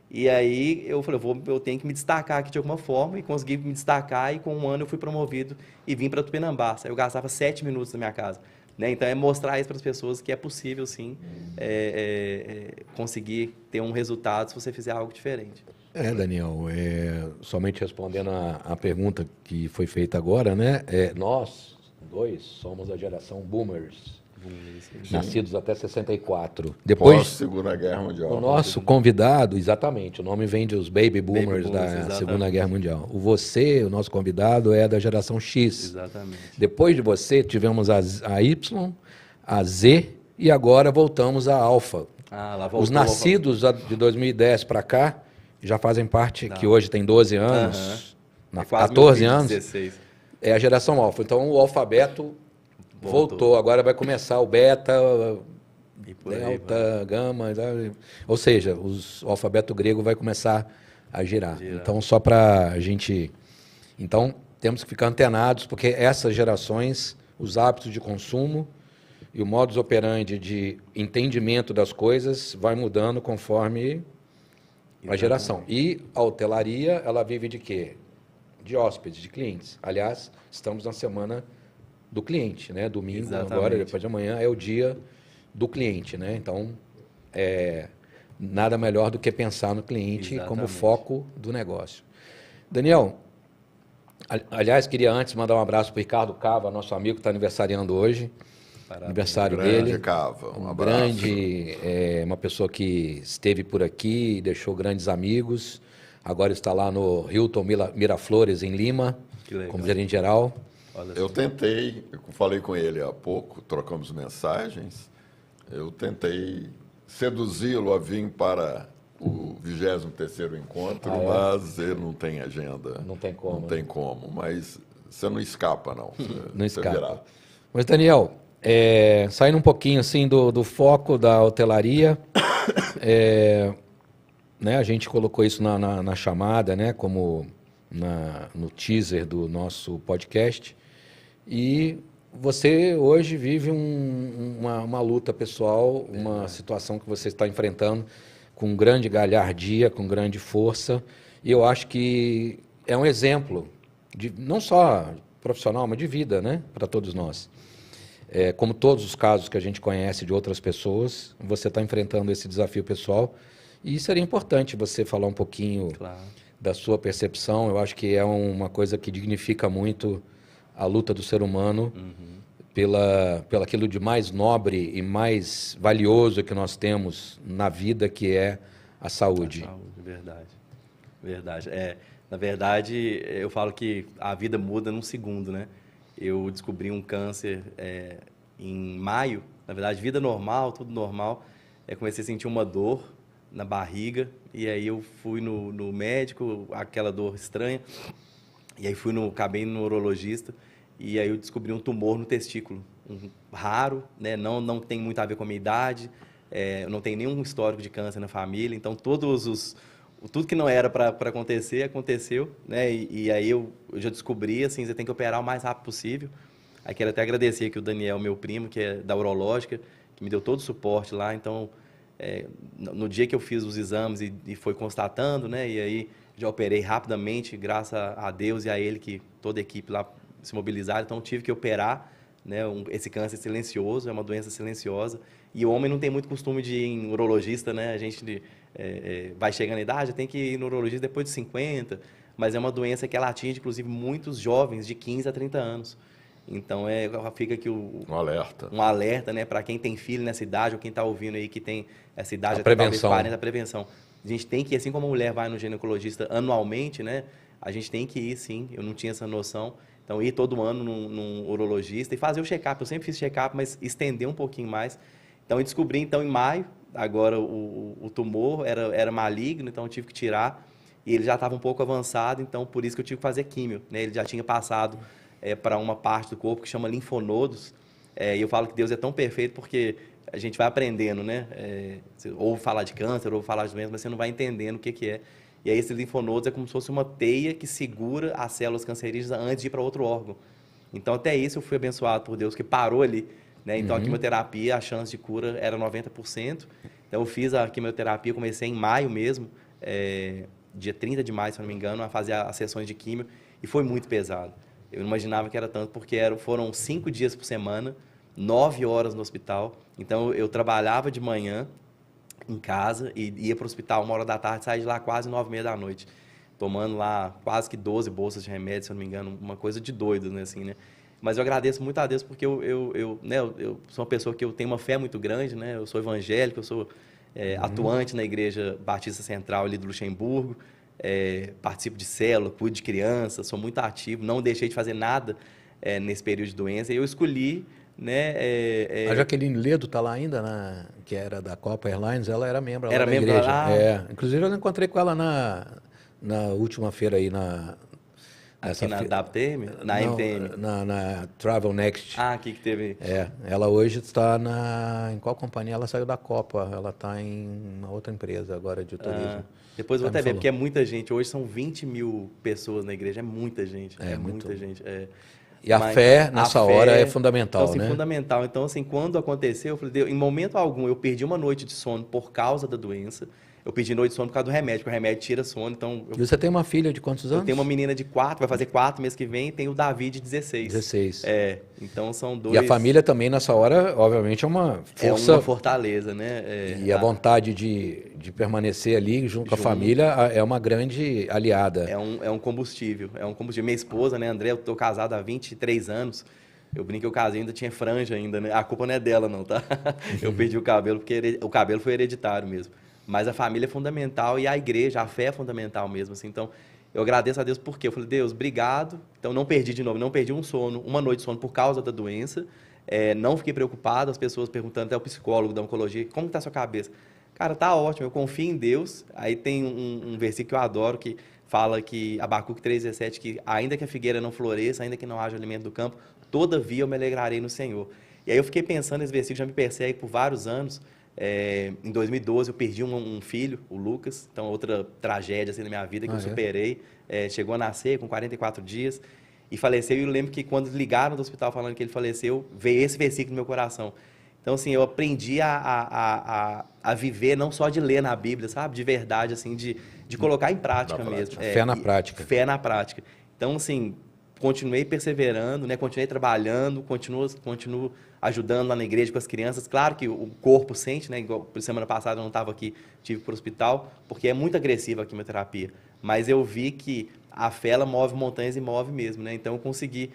E aí, eu falei, eu tenho que me destacar aqui de alguma forma, e consegui me destacar, e com um ano eu fui promovido e vim para Tupinambá. Eu gastava 7 minutos da minha casa. Né? Então, mostrar isso para as pessoas que é possível, sim, conseguir ter um resultado se você fizer algo diferente. Daniel, somente respondendo a pergunta que foi feita agora, né? Nós dois somos a geração boomers, nascidos até 64. Depois, Pós-Segunda Guerra Mundial. o nosso convidado, exatamente, o nome vem dos baby boomers da exatamente. Segunda Guerra Mundial. O nosso convidado, é da geração X. Exatamente. Depois de você, tivemos a Y, a Z e agora voltamos à Alfa. Lá voltou, Os nascidos de 2010 para cá já fazem parte, que hoje tem 12 anos, É quase 14 meu filho, anos, 16. é a geração Alfa. Então o alfabeto voltou. Agora vai começar o beta, E por aí delta, gama, ou seja, o alfabeto grego vai começar a girar. Então, só para a gente... Então, temos que ficar antenados, porque essas gerações, os hábitos de consumo e o modus operandi de entendimento das coisas vai mudando conforme a geração. E a hotelaria, ela vive de quê? De hóspedes, de clientes. Aliás, estamos na semana do cliente, né? Domingo, agora, depois de amanhã, é o dia do cliente, né? Então, nada melhor do que pensar no cliente como foco do negócio. Daniel, aliás, queria antes mandar um abraço para o Ricardo Cava, nosso amigo que está aniversariando hoje. Parabéns. Aniversário dele. Cava, um abraço. Uma pessoa que esteve por aqui, deixou grandes amigos. Agora está lá no Hilton Miraflores, em Lima, como gerente geral. Eu tentei, eu falei com ele há pouco, trocamos mensagens, eu tentei seduzi-lo a vir para o 23º encontro, mas ele não tem agenda. Não tem como. Não tem como, mas você não escapa, não. Não escapa. Mas, Daniel, saindo um pouquinho assim do foco da hotelaria, né, a gente colocou isso na chamada, né, como no teaser do nosso podcast. E você hoje vive uma luta pessoal, uma situação que você está enfrentando com grande galhardia, com grande força. E eu acho que é um exemplo, não só profissional, mas de vida, né, para todos nós. Como todos os casos que a gente conhece de outras pessoas, você está enfrentando esse desafio pessoal. E seria importante você falar um pouquinho da sua percepção. Eu acho que é uma coisa que dignifica muito a luta do ser humano pela aquilo de mais nobre e mais valioso que nós temos na vida, que é a saúde. A saúde, verdade. Verdade. Na verdade, eu falo que a vida muda num segundo, né? Eu descobri um câncer em maio, na verdade, vida normal, tudo normal. Comecei a sentir uma dor na barriga, e aí eu fui no médico, aquela dor estranha, e aí acabei no neurologista, e aí eu descobri um tumor no testículo, raro, né? Não tem muito a ver com a minha idade, eu não tenho nenhum histórico de câncer na família, então tudo que não era para acontecer, aconteceu, né? E aí eu já descobri, assim, você tem que operar o mais rápido possível. Aí quero até agradecer aqui o Daniel, meu primo, que é da urológica, que me deu todo o suporte lá. Então, no dia que eu fiz os exames e foi constatando, né? E aí já operei rapidamente, graças a Deus e a ele, que toda a equipe lá se mobilizaram. Então, tive que operar, né? Esse câncer silencioso, é uma doença silenciosa. E o homem não tem muito costume de ir em urologista, né? A gente vai chegando à idade, tem que ir no urologista depois de 50, mas é uma doença que ela atinge, inclusive, muitos jovens de 15 a 30 anos. Então, fica aqui um alerta, né, para quem tem filho nessa idade, ou quem está ouvindo aí que tem essa idade, até talvez 40, a prevenção. A gente tem que ir, assim como a mulher vai no ginecologista anualmente, né, a gente tem que ir, sim, eu não tinha essa noção. Então, ir todo ano num urologista e fazer o check-up. Eu sempre fiz check-up, mas estender um pouquinho mais. Então, eu descobri, então, em maio, agora o tumor era maligno, então eu tive que tirar. E ele já estava um pouco avançado, então por isso que eu tive que fazer químio, né? Ele já tinha passado para uma parte do corpo que chama linfonodos. E eu falo que Deus é tão perfeito porque a gente vai aprendendo, né? Você ouve falar de câncer, ouve falar de doença, mas você não vai entendendo o que é. E aí, esses linfonodos é como se fosse uma teia que segura as células cancerígenas antes de ir para outro órgão. Então, até isso eu fui abençoado por Deus, que parou ali, né? Então, a quimioterapia, a chance de cura era 90%. Então, eu fiz a quimioterapia, comecei em maio mesmo, dia 30 de maio, se não me engano, a fazer as sessões de químio, e foi muito pesado. Eu não imaginava que era tanto, porque foram 5 dias por semana, 9 horas no hospital. Então, eu trabalhava de manhã, em casa e ia para o hospital 1 hora da tarde, saía de lá quase 9h30 da noite, tomando lá quase que 12 bolsas de remédio, se eu não me engano, uma coisa de doido, né, assim, né? Mas eu agradeço muito a Deus porque eu sou uma pessoa que eu tenho uma fé muito grande, né? Eu sou evangélico, eu sou atuante na Igreja Batista Central ali do Luxemburgo, participo de célula, cuido de crianças, sou muito ativo, não deixei de fazer nada nesse período de doença. E eu escolhi, né? A Jaqueline Ledo está lá ainda, que era da Copa Airlines, ela era membro Era lá da membro igreja. lá? Inclusive eu encontrei com ela na última feira aí, Aqui na DAPTM? Na Não, MTM? na Travel Next. Aqui que teve... Ela hoje está em qual companhia? Ela saiu da Copa, ela está em uma outra empresa agora de turismo. Depois eu vou até ver, porque é muita gente. Hoje são 20 mil pessoas na igreja, é muita gente. Muita gente. E a fé, nessa hora, é fundamental, então, assim, né? Fundamental. Então, assim, quando aconteceu, eu falei, Deus, em momento algum, eu perdi uma noite de sono por causa da doença. Eu perdi noite de sono por causa do remédio, porque o remédio tira sono. Então, E você tem uma filha de quantos anos? Eu tenho uma menina de 4, vai fazer 4 mês que vem, e tenho o Davi de 16. 16. Então são 2... E a família também, nessa hora, obviamente, é uma força... É uma fortaleza, né? E a vontade de permanecer ali junto com a família é uma grande aliada. É um combustível, Minha esposa, né, André, eu tô casado há 23 anos. Eu brinco que eu casei, ainda tinha franja ainda, né? A culpa não é dela, não, tá? Eu perdi o cabelo, porque o cabelo foi hereditário mesmo. Mas a família é fundamental e a igreja, a fé é fundamental mesmo, assim. Então, eu agradeço a Deus porque eu falei, Deus, obrigado. Então, não perdi de novo, não perdi uma noite de sono por causa da doença. Não fiquei preocupado, as pessoas perguntando, até o psicólogo da oncologia, como está a sua cabeça? Cara, tá ótimo, eu confio em Deus. Aí tem um versículo que eu adoro, que fala que, Abacuque 3,17, que ainda que a figueira não floresça, ainda que não haja alimento do campo, todavia eu me alegrarei no Senhor. E aí eu fiquei pensando, esse versículo já me persegue por vários anos. Em 2012 eu perdi um filho, o Lucas, então outra tragédia assim na minha vida que eu superei. Chegou a nascer com 44 dias e faleceu. E eu lembro que quando ligaram do hospital falando que ele faleceu, veio esse versículo no meu coração. Então, assim, eu aprendi a viver não só de ler na Bíblia, sabe? De verdade, assim, de colocar em prática mesmo. Fé na prática. Fé na prática. Então, assim, continuei perseverando, né? Continuei trabalhando, continuo ajudando lá na igreja com as crianças. Claro que o corpo sente, né? Igual semana passada eu não estava aqui, tive para o hospital, porque é muito agressiva a quimioterapia. Mas eu vi que a fé, ela move montanhas e move mesmo, né? Então eu consegui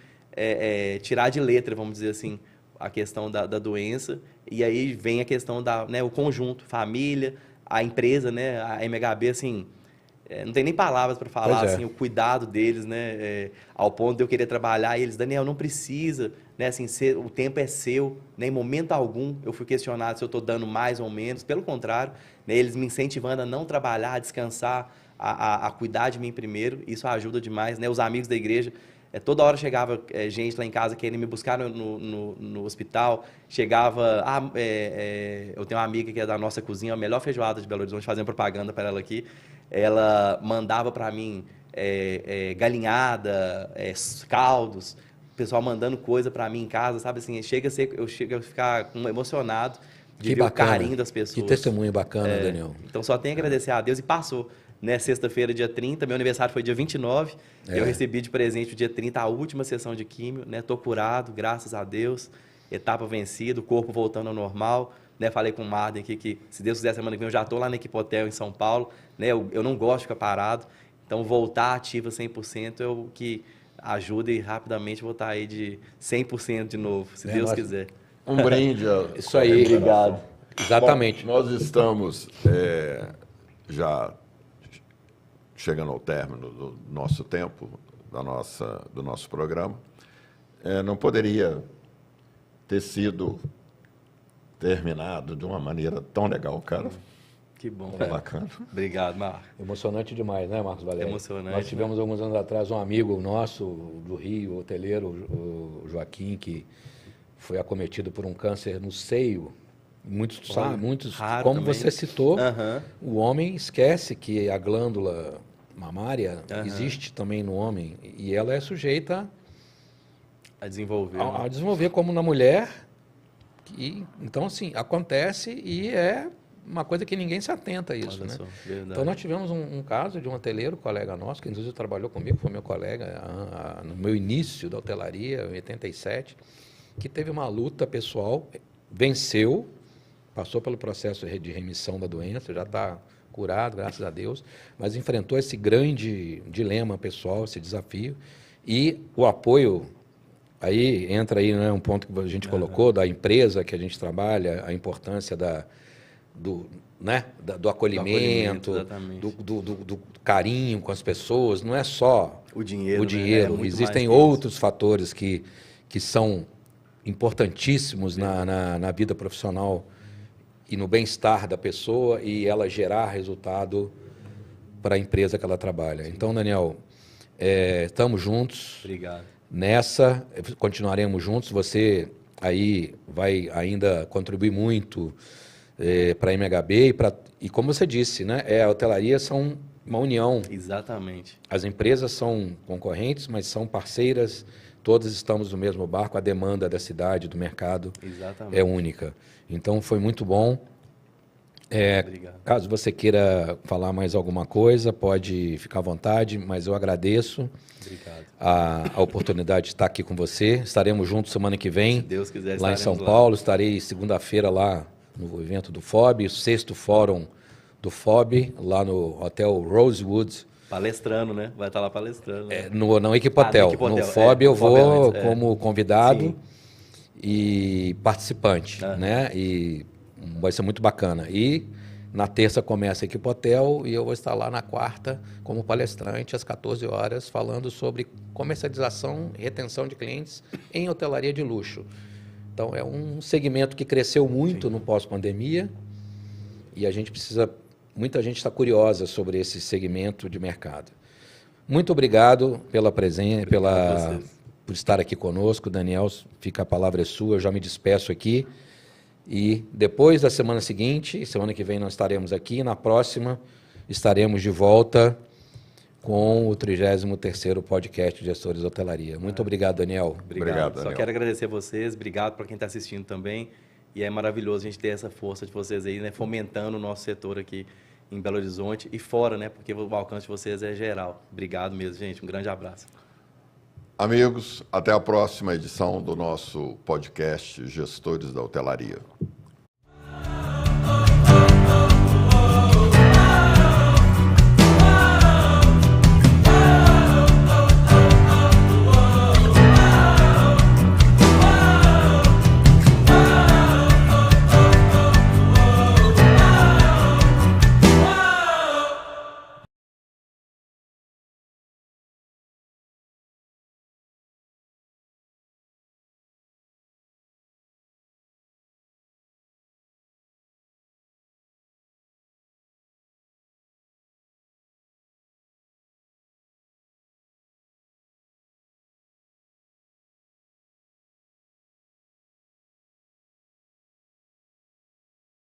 tirar de letra, vamos dizer assim, a questão da doença. E aí vem a questão o conjunto, família, a empresa, né? A MHB, assim... não tem nem palavras para falar, assim, o cuidado deles, né? Ao ponto de eu querer trabalhar, e eles, Daniel, não precisa, né? Assim, o tempo é seu, né? Em momento algum eu fui questionado se eu estou dando mais ou menos, pelo contrário, né? Eles me incentivando a não trabalhar, a descansar, a cuidar de mim primeiro, isso ajuda demais, né? Os amigos da igreja, toda hora chegava gente lá em casa querendo me buscar no hospital, chegava, eu tenho uma amiga que é da nossa cozinha, a melhor feijoada de Belo Horizonte, fazendo propaganda para ela aqui. Ela mandava para mim galinhada, caldos, o pessoal mandando coisa para mim em casa, sabe assim, eu chego a ficar emocionado de ver o carinho das pessoas. Que testemunho bacana, Daniel. Então só tenho a agradecer a Deus e passou. Né, sexta-feira, dia 30, meu aniversário foi dia 29, eu recebi de presente o dia 30 a última sessão de químio, né, tô curado, graças a Deus, etapa vencida, o corpo voltando ao normal. Né, falei com o Marden aqui que, se Deus quiser, semana que vem eu já estou lá na Equipe Hotel em São Paulo. Né, eu não gosto de ficar parado, então voltar ativa 100% é o que ajuda e rapidamente vou estar aí de 100% de novo, se Deus quiser. Um brinde. Isso aí. Obrigado. Exatamente. Bom, nós estamos já chegando ao término do nosso tempo, do nosso programa. Não poderia ter sido terminado de uma maneira tão legal, cara. Que bom. Bacana. Obrigado, Marcos. Emocionante demais, né, Marcos Valério? Emocionante. Nós tivemos alguns anos atrás um amigo nosso do Rio, hoteleiro, o Joaquim, que foi acometido por um câncer no seio. Muitos, raro como também. Você citou, o homem esquece que a glândula mamária existe também no homem e ela é sujeita a desenvolver. A desenvolver como na mulher. Então, assim, acontece e é uma coisa que ninguém se atenta a isso, né? Então, nós tivemos um caso de um hoteleiro, colega nosso, que inclusive trabalhou comigo, foi meu colega no meu início da hotelaria, em 87, que teve uma luta pessoal, venceu, passou pelo processo de remissão da doença, já está curado, graças a Deus, mas enfrentou esse grande dilema pessoal, esse desafio, e o apoio, aí entra aí, né, um ponto que a gente colocou, da empresa que a gente trabalha, a importância do acolhimento, do carinho com as pessoas, não é só o dinheiro. Né? Existem outros fatores que são importantíssimos na vida profissional e no bem-estar da pessoa e ela gerar resultado para a empresa que ela trabalha. Então, Daniel, estamos juntos. Obrigado. Nessa, continuaremos juntos. Você aí vai ainda contribuir muito para a MHB e como você disse, né, a hotelaria são uma união. Exatamente. As empresas são concorrentes, mas são parceiras. Todos estamos no mesmo barco. A demanda da cidade, do mercado, é única. Então, foi muito bom. Caso você queira falar mais alguma coisa, pode ficar à vontade, mas eu agradeço a oportunidade de estar aqui com você. Estaremos juntos semana que vem, se Deus quiser, lá em São Paulo. Estarei segunda-feira lá no evento do FOB, o 6º Fórum do FOB, lá no Hotel Rosewood. Palestrando, né? Vai estar lá palestrando. Né? No Equipotel. No FOB eu vou como convidado e participante, né? E vai ser muito bacana. E na terça começa a Equipotel e eu vou estar lá na quarta como palestrante às 14 horas falando sobre comercialização e retenção de clientes em hotelaria de luxo. Então é um segmento que cresceu muito no pós-pandemia e a gente precisa... Muita gente está curiosa sobre esse segmento de mercado. Muito obrigado pela presença, por estar aqui conosco. Daniel, fica a palavra sua, eu já me despeço aqui. E depois da semana seguinte, semana que vem nós estaremos aqui, na próxima estaremos de volta com o 33º podcast de Gestores de Hotelaria. Muito obrigado, Daniel. Obrigado, Daniel. Só quero agradecer a vocês, obrigado para quem está assistindo também. E é maravilhoso a gente ter essa força de vocês aí, né, fomentando o nosso setor aqui em Belo Horizonte e fora, né, porque o alcance de vocês é geral. Obrigado mesmo, gente. Um grande abraço. Amigos, até a próxima edição do nosso podcast Gestores da Hotelaria.